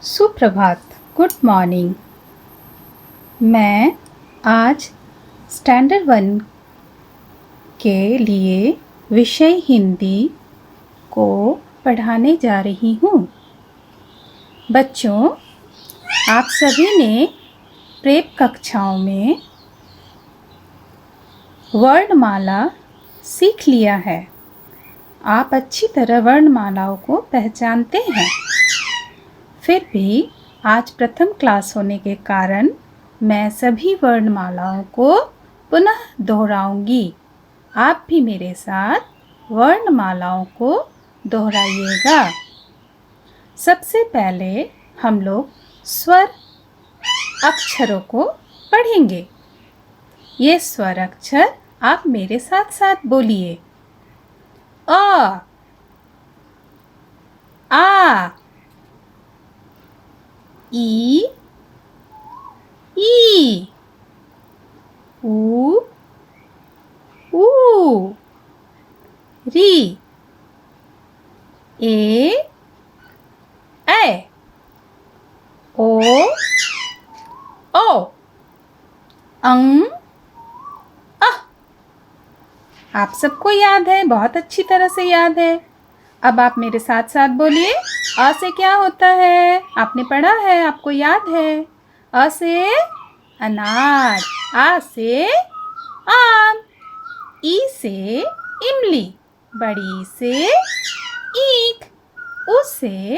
सुप्रभात, good morning. मैं आज स्टैंडर्ड 1 के लिए विषय हिंदी को पढ़ाने जा रही हूँ। बच्चों, आप सभी ने प्रेप कक्षाओं में वर्णमाला सीख लिया है। आप अच्छी तरह वर्णमालाओं को पहचानते हैं। फिर भी आज प्रथम क्लास होने के कारण मैं सभी वर्णमालाओं को पुनः दोहराऊंगी। आप भी मेरे साथ वर्णमालाओं को दोहराइएगा। सबसे पहले हम लोग स्वर अक्षरों को पढ़ेंगे। ये स्वर अक्षर आप मेरे साथ साथ बोलिए। अ, आ, ई, ई, ऊ, ऊ, री, ए, ऐ, ओ, औ, अं, अः। आप सबको याद है, बहुत अच्छी तरह से याद है। अब आप मेरे साथ साथ बोलिए। अ से क्या होता है? आपने पढ़ा है, आपको याद है। अ से अनार, आ से आम, ई से इमली, बड़ी से ईख, उ से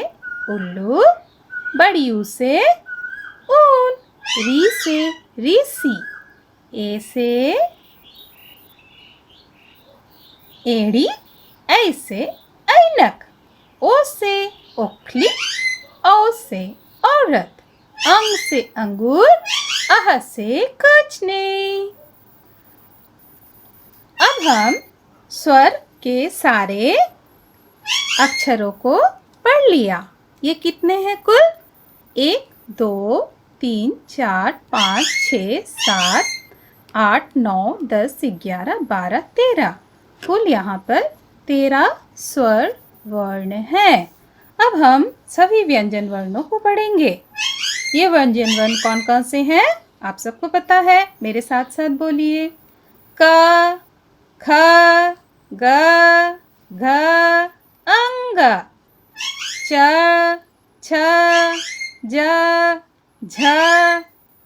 उल्लू, बड़ी ऊ से ऊन, री से ऋषि, ए से एड़ी, ऐ से ऐनक, ओ से ओखली, औ से औरत, अंग से अंगूर, अह से कचने। अब हम स्वर के सारे अक्षरों को पढ़ लिया। ये कितने हैं कुल? 1, 2, 3, 4, 5, 6, 7, 8, 9, 10, 11, 12, 13। कुल यहाँ पर 13 स्वर वर्ण हैं। अब हम सभी व्यंजन वर्णों को पढ़ेंगे। ये व्यंजन वर्ण कौन कौन से हैं? आप सबको पता है, मेरे साथ साथ बोलिए। क, ख, ग, घ, अंग, च, छ, ज, झ,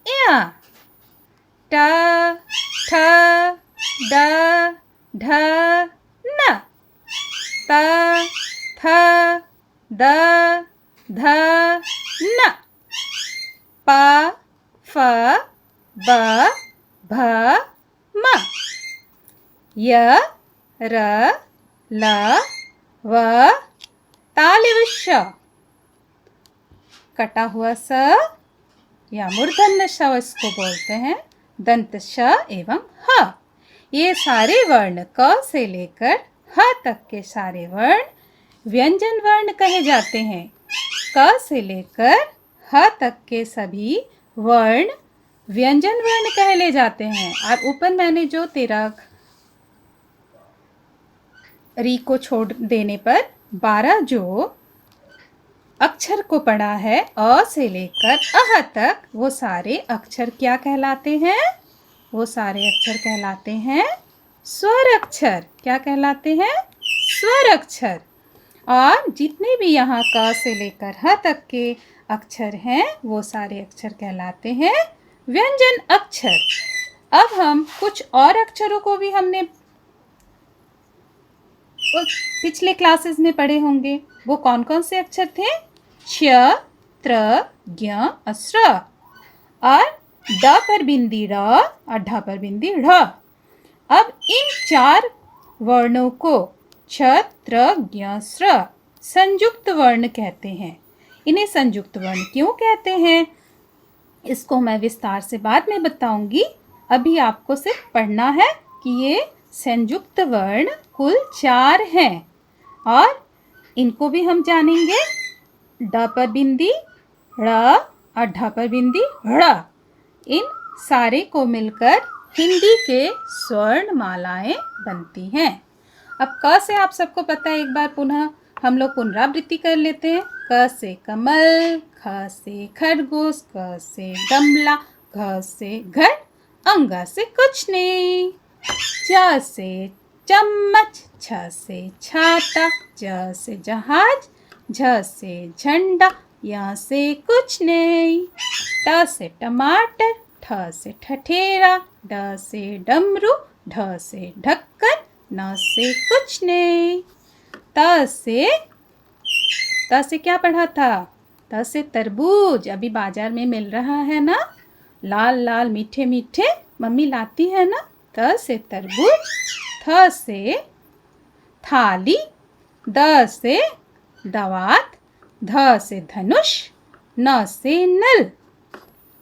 ञ, ट, ठ, ड, ढ, न, त, थ, द, ध, न, प, फ, ब, भ, म, य, र, ल, व, तालव्य श, कटा हुआ स या मूर्धन्य श इसको बोलते हैं, दंत श एवं ह। ये सारे वर्ण क से लेकर ह तक के सारे वर्ण व्यंजन वर्ण कहे जाते हैं। क से लेकर ह तक के सभी वर्ण व्यंजन वर्ण कहले जाते हैं। और ऊपर मैंने जो 13 री को छोड़ देने पर 12 जो अक्षर को पढ़ा है, अ से लेकर अह तक, वो सारे अक्षर क्या कहलाते हैं? वो सारे अक्षर कहलाते हैं स्वर अक्षर। क्या कहलाते हैं? स्वर अक्षर। और जितने भी यहाँ क से लेकर ह तक के अक्षर हैं, वो सारे अक्षर कहलाते हैं व्यंजन अक्षर। अब हम कुछ और अक्षरों को भी हमने पिछले क्लासेस में पढ़े होंगे। वो कौन कौन से अक्षर थे? क्ष, त्र, ज्ञ, अस्र, और ड पर बिंदी र और ढ पर बिंदी ढ़। अब इन 4 वर्णों को क्ष, त्र, ज्ञ, स्र संयुक्त वर्ण कहते हैं। इन्हें संयुक्त वर्ण क्यों कहते हैं, इसको मैं विस्तार से बाद में बताऊंगी। अभी आपको सिर्फ पढ़ना है कि ये संयुक्त वर्ण कुल 4 हैं और इनको भी हम जानेंगे। ड पर बिंदी ड़ और ढ पर बिंदी ढ़। इन सारे को मिलकर हिंदी के स्वर्ण मालाएं बनती हैं। अब क से आप सबको पता है, एक बार पुनः हम लोग पुनरावृत्ति कर लेते हैं। क से कमल, ख से खरगोश, ग से गमला, घ से घर, अंगा से कुछ नहीं। च से चम्मच, छ से छाता, ज से जहाज, झ से झंडा, य से कुछ नहीं। ट से टमाटर, ठ से ठठेरा, ड से डमरू, ढ से ढक्कन, न से कुछ नहीं। त से क्या पढ़ा था? त से तरबूज, अभी बाजार में मिल रहा है ना, लाल लाल मीठे मीठे, मम्मी लाती है ना। त से तरबूज। थ से थाली, द से दवात, ध से धनुष, न से नल।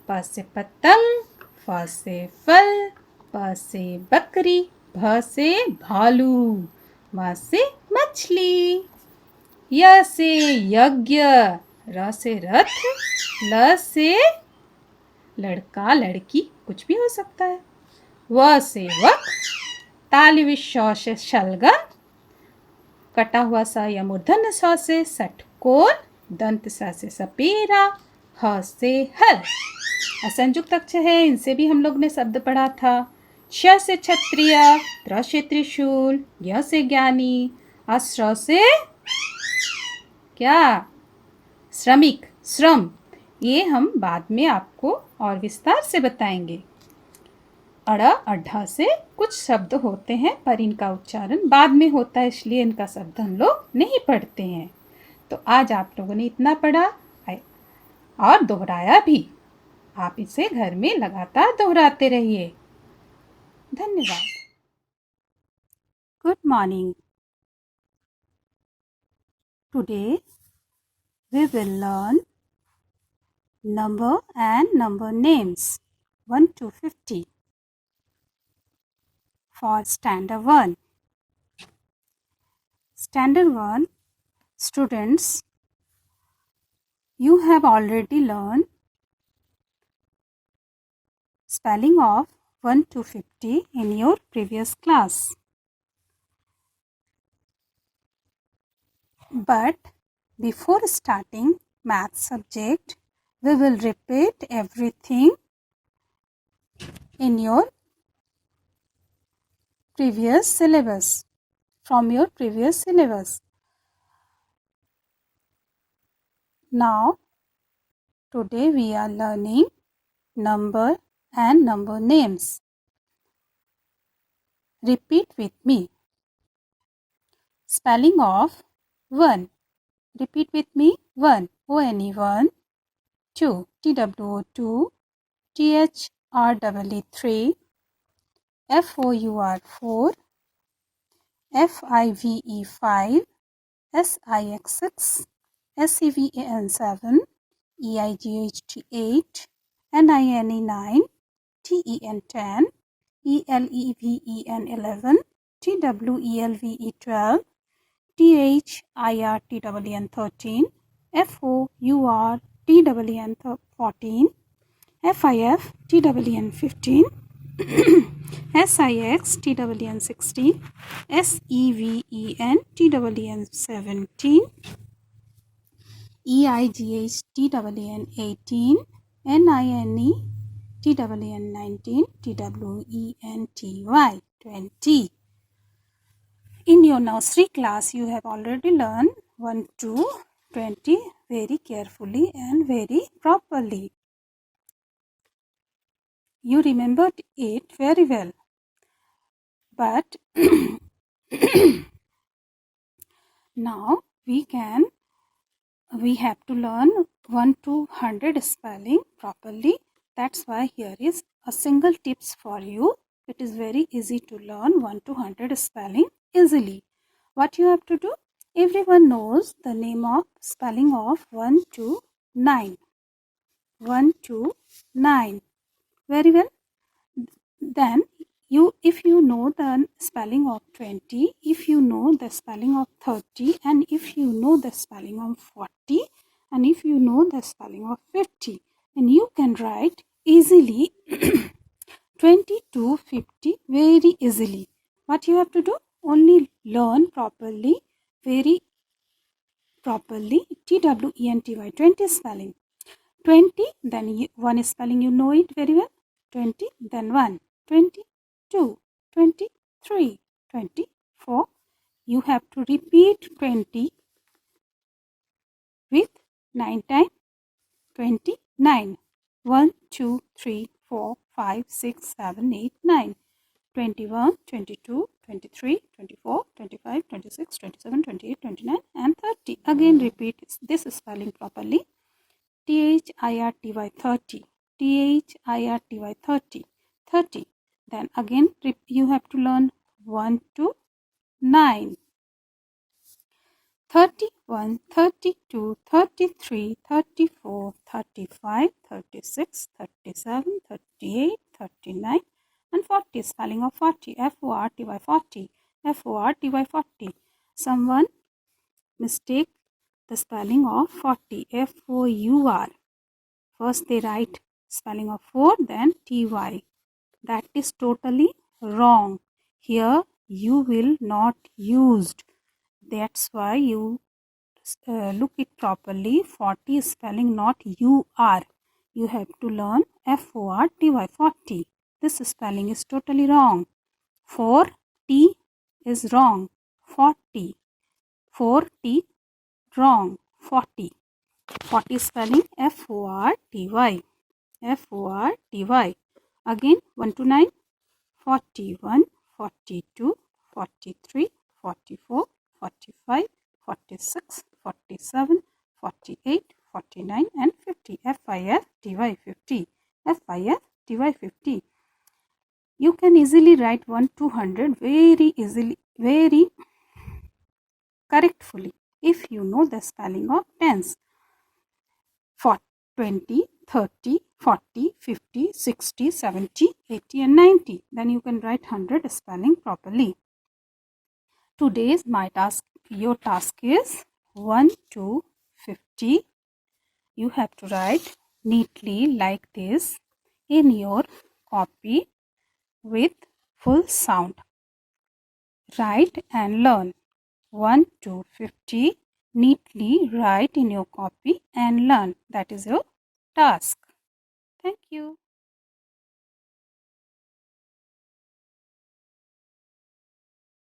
प से पतंग, फ से फल, प से बकरी, भ से भालू, म से मछली। य से यज्ञ, र से रथ, ल से लड़का लड़की, कुछ भी हो सकता है। व से वक, तालव्य श से शलगम, कटा हुआ सा या मूर्धन्य स से षटकोण, दंत स से सपेरा, ह से हल। असंयुक्त अक्षर है, इनसे भी हम लोग ने शब्द पढ़ा था। श से क्षत्रिय, त्र से त्रिशूल, य से ज्ञानी, श्र से क्या? श्रमिक, श्रम। ये हम बाद में आपको और विस्तार से बताएंगे। अड़ अड्ढा से कुछ शब्द होते हैं पर इनका उच्चारण बाद में होता है, इसलिए इनका शब्द हम लोग नहीं पढ़ते हैं। तो आज आप लोगों ने इतना पढ़ा और दोहराया भी। आप इसे घर में लगातार दोहराते रहिए। धन्यवाद। Good morning. Today we will learn number and number names 1 to 50 for standard 1. Standard 1 students, you have already learned spelling of 1 to 50 in your previous class. But before starting math subject, we will repeat everything in your previous syllabus, from your previous syllabus. Now, today we are learning number and number names. Repeat with me. Spelling of 1. Repeat with me. 1. O-N-E 1. 2. T-W-O 2. T-H-R-E-E 3. F-O-U-R 4. F-I-V-E 5. S-I-X 6. S-E-V-A-N 7. E-I-G-H-T 8. N-I-N-E 9. T-E-N 10. E-L-E-V-E-N 11. T-W-E-L-V-E 12. T-H-I-R-T-W-N 13. F-O-U-R-T-W-N 14. F-I-F-T-W-N 15. S-I-X-T-W-N 16. S-E-V-E-N-T-W-N 17. E-I-G-H-T-W-N 18. N-I-N-E-T-W-N 19. T-W-E-N-T-Y 20. In your nursery class, you have already learned 1 to 20 very carefully and very properly. You remembered it very well. But now we have to learn 1 to 100 spelling properly. That's why here is a single tips for you. It is very easy to learn 1 to 100 spelling easily. What you have to do? Everyone knows the name of spelling of 1 to 9. 1 to 9. Very well. Then if you know the spelling of 20, if you know the spelling of 30, and if you know the spelling of 40, and if you know the spelling of 50, and you can write easily 20 to 50 very easily. What you have to do? Only learn properly very properly. TWENTY, 20 spelling. 20, then one spelling, you know it very well. 20, then 1, 22, 23, 24. You have to repeat 20 with 9 times 29. 1, 2, 3, 4, 5, 6, 7, 8, 9. 21, 22, 23, 24, 25, 26, 27, 28, 29 and 30. Again repeat this spelling properly. THIRTY, 30. THIRTY, 30. 30. Then again you have to learn 1 to 9. 31, 32, 33, 34, 35, 36, 37, 38, 39 and 40. Spelling of 40. FORTY, 40. FORTY, 40. Someone mistake the spelling of 40. FOUR. First they write spelling of 4, then TY. That is totally wrong. Here you will not used. That's why you look it properly. 40 spelling not UR. You have to learn FORTY, 40. This spelling is totally wrong. 4T is wrong. 40. 4T wrong. 40. 40 spelling FORTY. FORTY. Again 1 to 9. 41, 42, 43, 44, 45, 46, 47, 48, 49 and 50. FIFTY 50. FIFTY 50. You can easily write 1 to 100 very easily, very correctly if you know the spelling of tens. 20, 30, 40, 50, 60, 70, 80 and 90. Then you can write 100 spelling properly. Today's your task is 1 to 50. You have to write neatly like this in your copy with full sound. Write and learn. 1 to 50. Neatly write in your copy and learn. That is your task. Thank you.